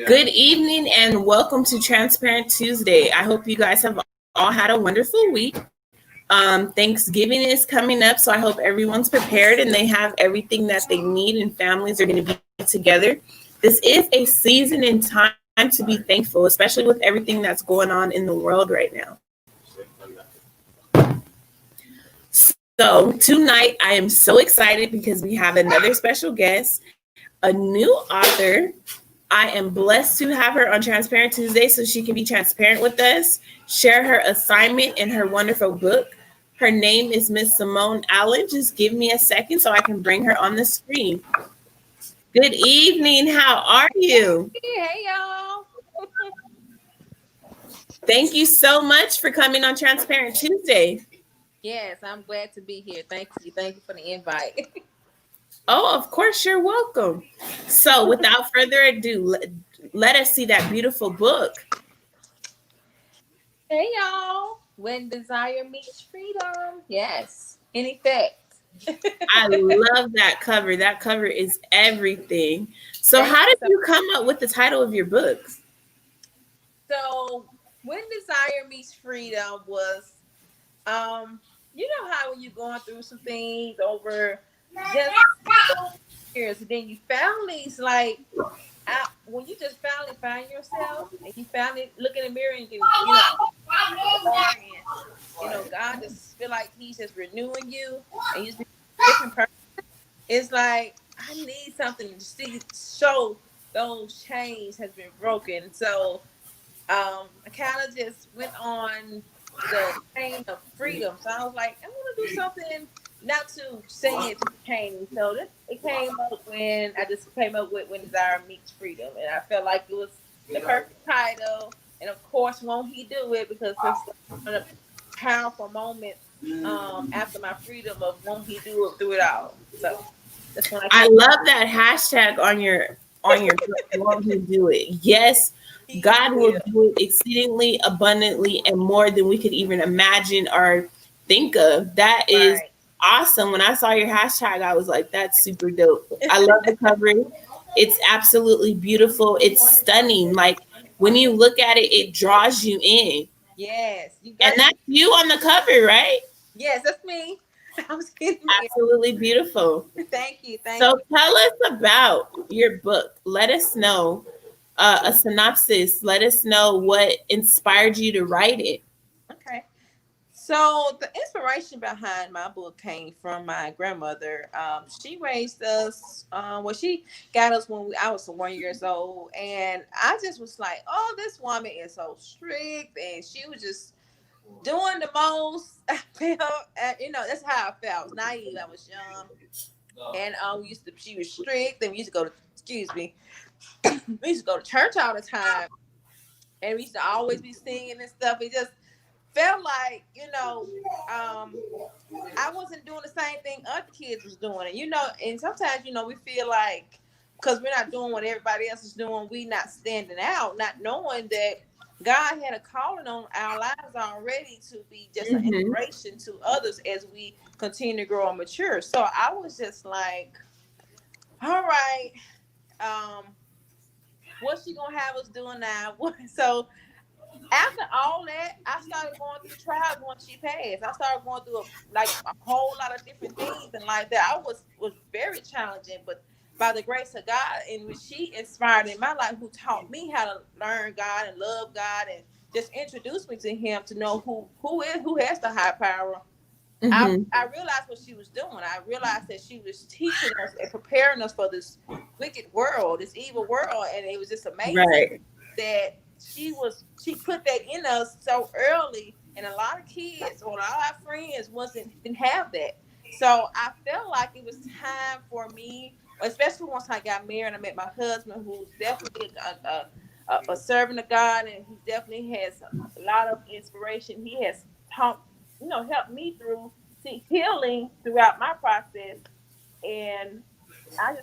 Good evening and welcome to Transparent Tuesday. I hope you guys have all had a wonderful week. Thanksgiving is coming up, so I hope everyone's prepared and they have everything that they need and families are going to be together. This is a season and time to be thankful, especially with everything that's going on in the world right now. So tonight I am so excited because we have another special guest, a new author. I am blessed to have her on Transparent Tuesday so she can be transparent with us, share her assignment and her wonderful book. Her name is Miss Samone Allen. Just give me a second so I can bring her on the screen. Good evening. How are you? Hey, y'all. Thank you so much for coming on Transparent Tuesday. Yes, I'm glad to be here. Thank you. Thank you for the invite. Oh, of course, you're welcome. So without further ado, let us see that beautiful book. Hey, y'all. When desire meets freedom. Yes. In effect. I love that cover. That cover is everything. So how did you come up with the title of your books? So when desire meets freedom was, you know how when you're going through some things over just years, and then you found these like when you just finally find yourself and you finally look in the mirror and God just feel like he's just renewing you and you just be a different person. It's like I need something to see show those chains has been broken. So I kind of just went on the chain of freedom. So I was like, I want to do something not to sing it to the chain. So it came up when I just came up with When Desire Meets Freedom. And I felt like it was the perfect title. And of course, won't he do it? Because it's one of the powerful moments after my freedom of won't he do it through it all. So that's when I love that hashtag on your book, won't he do it? Yes, God will do it exceedingly abundantly and more than we could even imagine or think of. That is awesome. When I saw your hashtag, I was like, that's super dope. I love the covering. It's absolutely beautiful. It's stunning. Like when you look at it, it draws you in. Yes. And that's you on the cover, right? Yes, that's me. I was kidding. Absolutely beautiful. Thank you. So tell us about your book. Let us know a synopsis. Let us know what inspired you to write it. Okay. So the inspiration behind my book came from my grandmother. She raised us. She got us when I was 1 years old, and I just was like, "Oh, this woman is so strict," and she was just doing the most. I felt, that's how I felt. I was naive. I was young, and she was strict, and we used to go to. Excuse me. We used to go to church all the time, and we used to always be singing and stuff. It just felt like, I wasn't doing the same thing other kids was doing. And sometimes, we feel like because we're not doing what everybody else is doing, we not standing out, not knowing that God had a calling on our lives already to be just an inspiration to others as we continue to grow and mature. So I was just like, all right, what's she gonna have us doing now? So after all that, I started going through trials once she passed. I started going through a whole lot of different things and like that. I was very challenging, but by the grace of God, and which she inspired in my life, who taught me how to learn God and love God and just introduced me to Him to know who has the high power. I realized what she was doing. I realized that she was teaching us and preparing us for this wicked world, this evil world, and it was just amazing that she put that in us so early, and a lot of kids or a lot of our friends didn't have that. So I felt like it was time for me, especially once I got married. I met my husband, who's definitely a servant of God, and he definitely has a lot of inspiration. He has taught, helped me through healing throughout my process, and I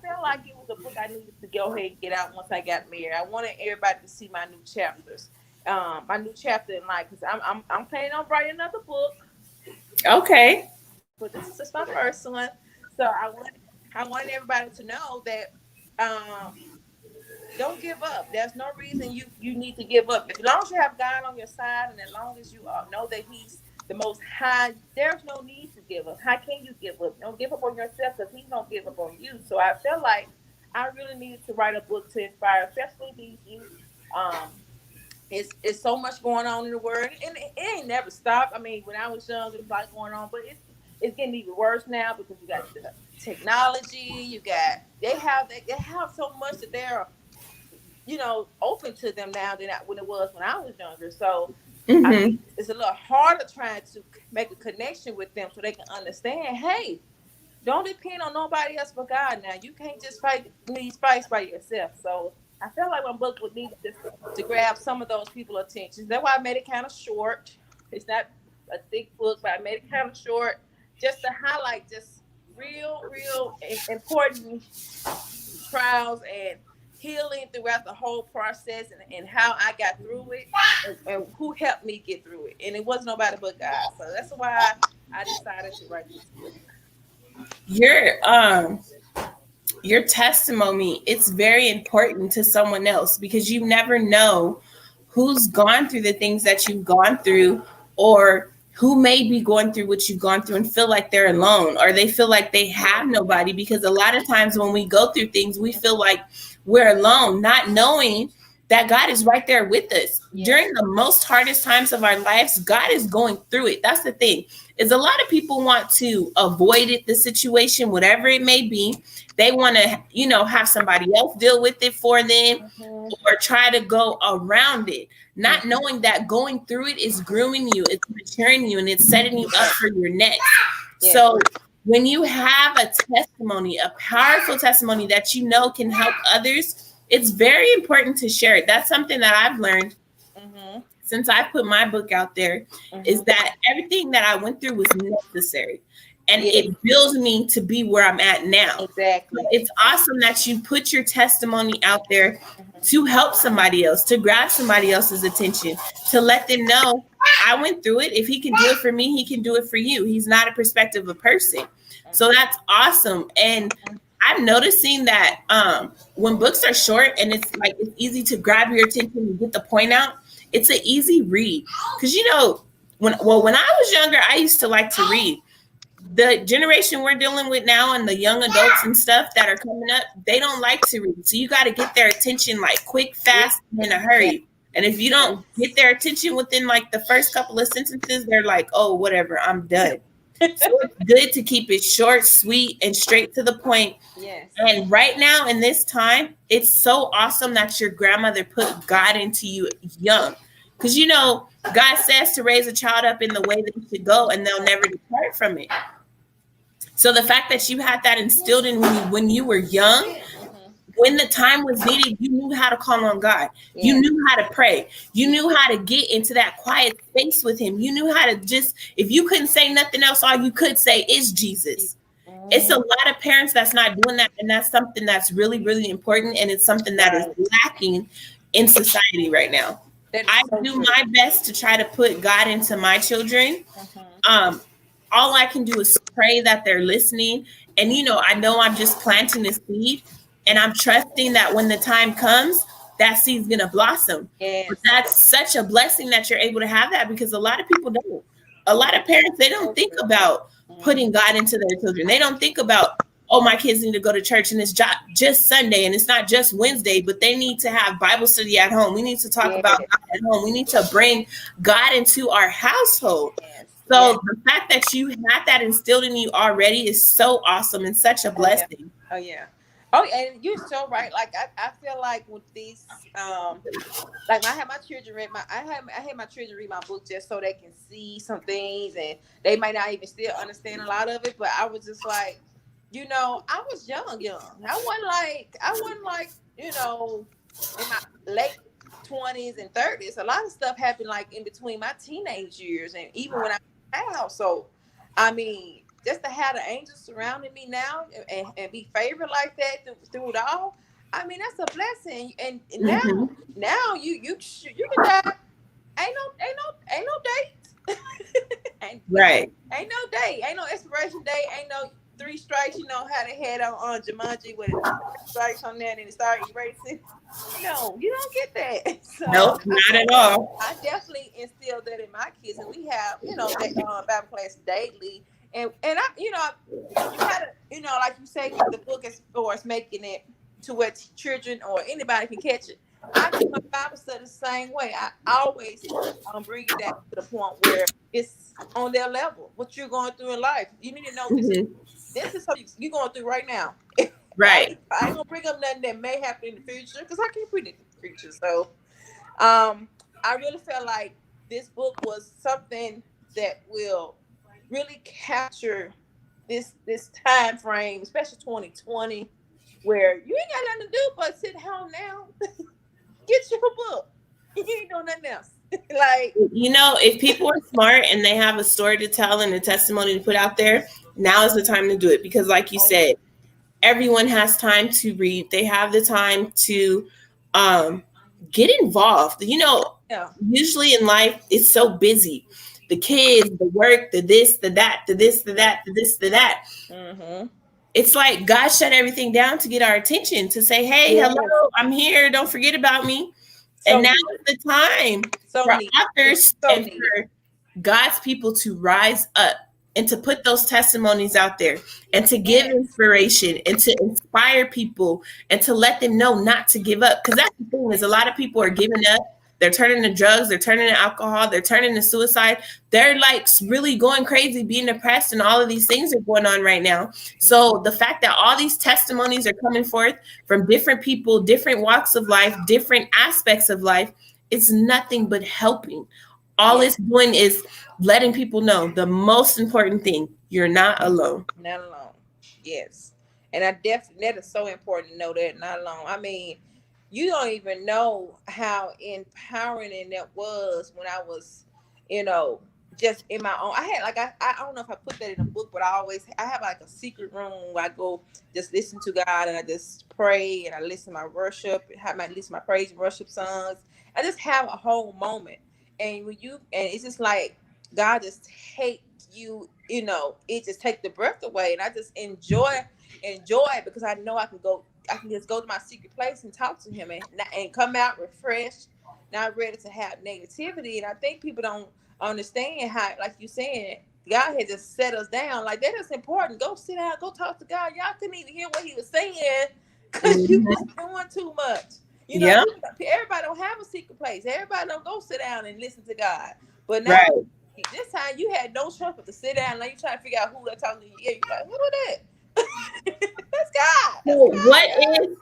felt like it was a book I needed to go ahead and get out once I got married. I wanted everybody to see my new chapters, my new chapter in life, because I'm planning on writing another book. Okay. But this is just my first one, so I wanted everybody to know that don't give up. There's no reason you need to give up. As long as you have God on your side, and as long as you know that He's the Most High, there's no need to give up. How can you give up? Don't give up on yourself, because He's gonna give up on you. So I felt like I really needed to write a book to inspire, especially these youth. Um, it's so much going on in the world, and it ain't never stopped. I mean, when I was young, it was like going on, but it's getting even worse now, because you got the technology. You got they have so much that they're open to them now than when it was when I was younger. So I Mm-hmm. think it's a little harder trying to make a connection with them so they can understand. Hey, don't depend on nobody else but God. Now you can't just fight these fights by yourself. So I felt like my book would need to grab some of those people's attention. That's why I made it kind of short. It's not a thick book, but I made it kind of short just to highlight just real important trials and healing throughout the whole process, and how I got through it, and who helped me get through it. And it was nobody but God. So that's why I decided to write this book. Your your testimony, it's very important to someone else, because you never know who's gone through the things that you've gone through, or who may be going through what you've gone through and feel like they're alone, or they feel like they have nobody. Because a lot of times when we go through things, we feel like we're alone, not knowing that God is right there with us. During the most hardest times of our lives, God is going through it. That's the thing. Is a lot of people want to avoid it, the situation, whatever it may be. They want to, have somebody else deal with it for them, Mm-hmm. or try to go around it, not knowing that going through it is grooming you, it's maturing you, and it's setting you up for your next. So when you have a testimony, a powerful testimony that can help others, it's very important to share it. That's something that I've learned Mm-hmm. since I put my book out there, is Mm-hmm. that everything that I went through was necessary, and Yes, it builds me to be where I'm at now. So exactly. it's awesome that you put your testimony out there Mm-hmm. to help somebody else, to grab somebody else's attention, to let them know I went through it. If he can do it for me, he can do it for you. He's not a perspective of person. So that's awesome. And I'm noticing that when books are short and it's easy to grab your attention and get the point out, it's an easy read. Because when I was younger, I used to like to read. The generation we're dealing with now, and the young adults and stuff that are coming up, they don't like to read. So you got to get their attention like quick, Yes, fast, and in a hurry. And if you don't get their attention within like the first couple of sentences, they're like, oh, whatever, I'm done. So it's good to keep it short, sweet, and straight to the point. yes, And right now in this time, it's so awesome that your grandmother put God into you young. Because God says to raise a child up in the way that he should go, and they'll never depart from it. So the fact that you had that instilled in you when you were young, mm-hmm. when the time was needed, you knew how to call on God. You Yes, knew how to pray. You knew how to get into that quiet space with him. You knew how to just, if you couldn't say nothing else, all you could say is Jesus. It's a mm-hmm. lot of parents that's not doing that. And that's something that's really, really important. And it's something that is Right. lacking in society right now. That is I so do true. my best to try to put God into my children. Mm-hmm. Um, all I can do is pray that they're listening. And, I know I'm just planting a seed, and I'm trusting that when the time comes, that seed's going to blossom. But Yes. that's such a blessing that you're able to have that, because a lot of people don't. A lot of parents, they don't So think true. about Mm-hmm. putting God into their children. They don't think about, oh, my kids need to go to church, and it's just Sunday, and it's not just Wednesday, but they need to have Bible study at home. We need to talk about Yes. God at home. We need to bring God into our household. Yes. Yes. So the fact that you had that instilled in you already is so awesome and such a Oh yeah. blessing. Oh yeah. Oh, and you're so right. Like I feel like with these like when I had my children read I had my children read my book just so they can see some things, and they might not even still understand a lot of it, but I was just like, I was young. I wasn't like, in my late 20s and 30s. A lot of stuff happened like in between my teenage years and even when I was out. So I mean, just to have the angels surrounding me now, and be favored like that through it all, I mean, that's a blessing. And now, Hmm. you can die. Ain't no date. ain't, Right. ain't no date. Ain't no expiration date. Ain't no three strikes. You know how they had on Jumanji with the strikes on there, and then it started erasing. No, you don't get that. So Nope, not at all. I definitely instilled that in my kids, and we have, that Bible class daily, and you gotta, like you say, the book as far as making it to where children or anybody can catch it. I do my Bible study the same way. I always bring it down to the point where it's on their level. What you're going through in life, you need to know this is Mhm. this is something you're going through right now. Right. I ain't gonna bring up nothing that may happen in the future because I can't predict the future. So I really felt like this book was something that will really capture this time frame, especially 2020, where you ain't got nothing to do but sit home now. Get your book. You ain't doing nothing else. Like, If people are smart and they have a story to tell and a testimony to put out there, now is the time to do it. Because, like you oh yeah, said, everyone has time to read. They have the time to um, get involved. yeah, Usually in life, it's so busy. The kids, the work, the this, the that, the this, the that, the this, the that. mm-hmm. It's like God shut everything down to get our attention, to say, hey, Yes, hello, I'm here. Don't forget about me. And so now needed, is the time so for needed, it's authors so and needed. for God's people to rise up and to put those testimonies out there and to give Yes, inspiration and to inspire people and to let them know not to give up. Because that's the thing, is a lot of people are giving up. They're turning to drugs, they're turning to alcohol, they're turning to suicide. They're like really going crazy, being depressed, and all of these things are going on right now. So the fact that all these testimonies are coming forth from different people, different walks of life, different aspects of life, it's nothing but helping. All yes, it's doing is letting people know the most important thing: you're not alone. not alone. Yes, and I definitely, that is so important to know that not alone. I mean, you don't even know how empowering that was when I was, you know, just in my own. I had like I don't know if I put that in a book, but I have like a secret room where I go just listen to God and I just pray and I listen to my worship, listen to my praise and worship songs. I just have a whole moment, and it's just like God just take you, it just take the breath away, and I just enjoy it because I know I can just go to my secret place and talk to him and come out refreshed, not ready to have negativity. And I think people don't understand how, like you saying, God had just set us down. Like, that is important. Go sit down, go talk to God. Y'all couldn't even hear what he was saying because you was Mhm. doing too much. Yeah, Everybody don't have a secret place. Everybody don't go sit down and listen to God. But now, right. this time you had no choice but to sit down. Now you trying to figure out who they're talking to. Yeah, you like, who is that? That's God. So That's what God, is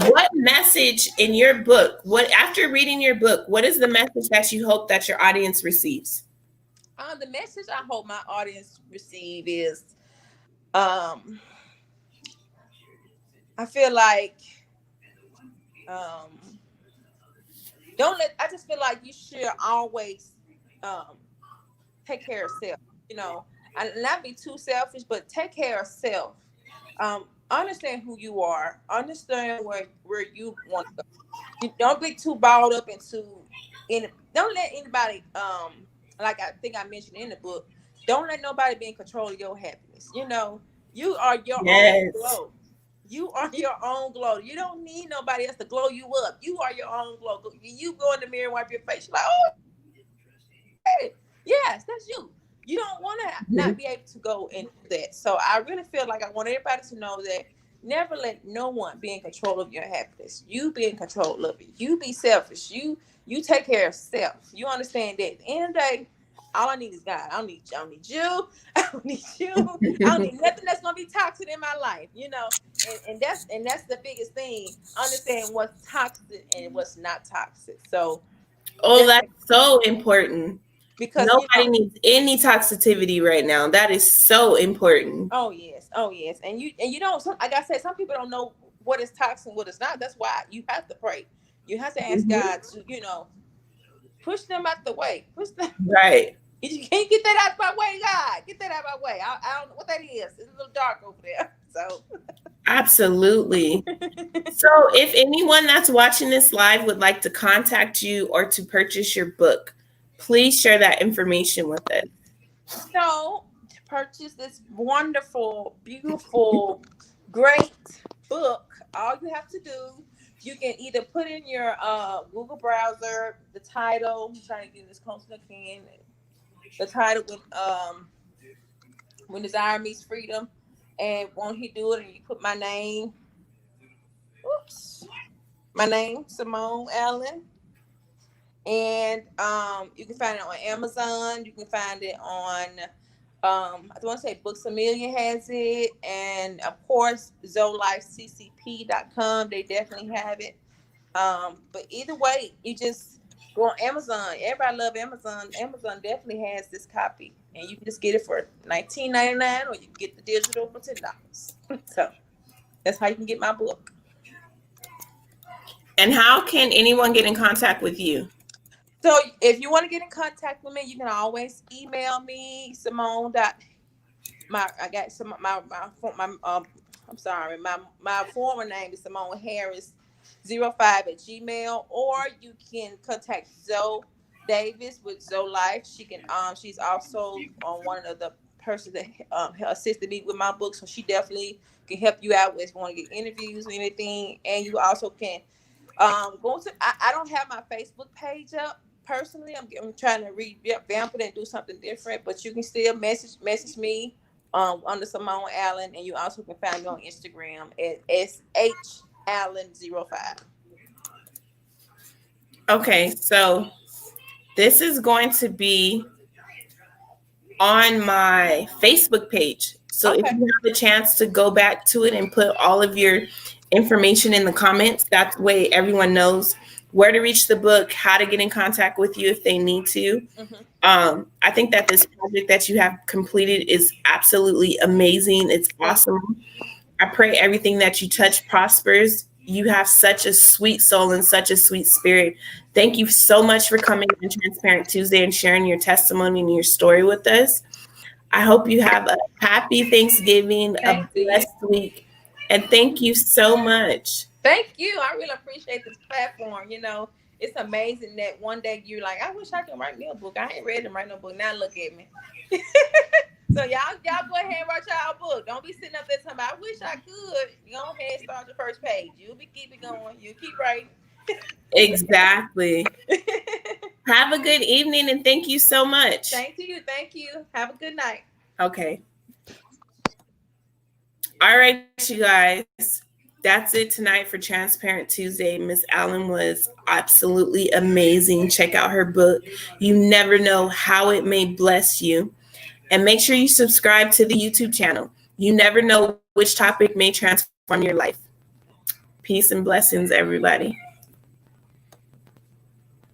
what message in your book? What, after reading your book, what is the message that you hope that your audience receives? The message I hope my audience receive is, um, I feel like, um, I just feel like you should always, um, take care of self, and not be too selfish, but take care of self. Understand who you are, understand where you want to go. You don't get too balled up into don't let anybody, like I think I mentioned in the book, don't let nobody be in control of your happiness. You are your own Yes. glow. You are your own glow. You don't need nobody else to glow you up. You are your own glow. You go in the mirror and wipe your face. You're like, oh, hey, yes, that's you. You don't want to not Mhm. be able to go and do that. So I really feel like I want everybody to know that never let no one be in control of your happiness. You be in control of it. You be selfish. You take care of self. You understand that at the end of the day, all I need is God. I don't need you. I don't need you. I don't need nothing that's gonna be toxic in my life. And that's the biggest thing. Understand what's toxic and what's not toxic. So Oh, just that's so important. because Nobody needs any toxicity right now. That is so important. oh yes, oh yes, and you don't. Like I said, some people don't know what is toxic, and what is not. That's why you have to pray. You have to ask Mhm. God to, push them out the way. Push them. Right. You can't get that out of my way, God. Get that out of my way. I don't know what that is. It's a little dark over there. So Absolutely. So, if anyone that's watching this live would like to contact you or to purchase your book, please share that information with us. so purchase this wonderful, beautiful, great book, all you have to do, you can either put in your Google browser the title. I'm trying to get this close as I can. The title with When Desire Meets Freedom, and won't he do it? And you put my name. Oops, my name, Samone Allen. And you can find it on Amazon. You can find it on I want to say Books a Million has it, and of course zolifeccp.com. They definitely have it. But either way, you just go on Amazon. Everybody love Amazon. Amazon definitely has this copy, and you can just get it for $19.99, or you can get the digital for $10. So that's how you can get my book. And how can anyone get in contact with you? So if you want to get in contact with me, you can always email me, Simone. I got some I'm sorry, my former name is Simone Harris 05 at Gmail, or you can contact Zoe Davis with Zoe Life. She's also on one of the persons that assisted me with my book, so she definitely can help you out if you want to get interviews or anything. And you also can go to I don't have my Facebook page up personally. I'm trying to revamp it and do something different, but you can still message me under Samone Allen, and you also can find me on Instagram at shallen05. Okay, so this is going to be on my Facebook page. So if you have a chance to go back to it and put all of your information in the comments, that way everyone knows where to reach the book, how to get in contact with you if they need to. I think that this project that you have completed is absolutely amazing. It's awesome. I pray everything that you touch prospers. You have such a sweet soul and such a sweet spirit. Thank you so much for coming on Transparent Tuesday and sharing your testimony and your story with us. I hope you have a happy Thanksgiving, a blessed week, and thank you so much. Thank you. I really appreciate this platform. It's amazing that one day you're like, I wish I could write me a book. I ain't ready to write no book. Now look at me. So y'all go ahead and write y'all book. Don't be sitting up there talking about, I wish I could. Go ahead and start the first page. You'll keep it going. You keep writing. Exactly. Have a good evening, and thank you so much. Thank you. Have a good night. Okay. All right, you guys. That's it tonight for Transparent Tuesday. Miss Allen was absolutely amazing. Check out her book. You never know how it may bless you. And make sure you subscribe to the YouTube channel. You never know which topic may transform your life. Peace and blessings, everybody.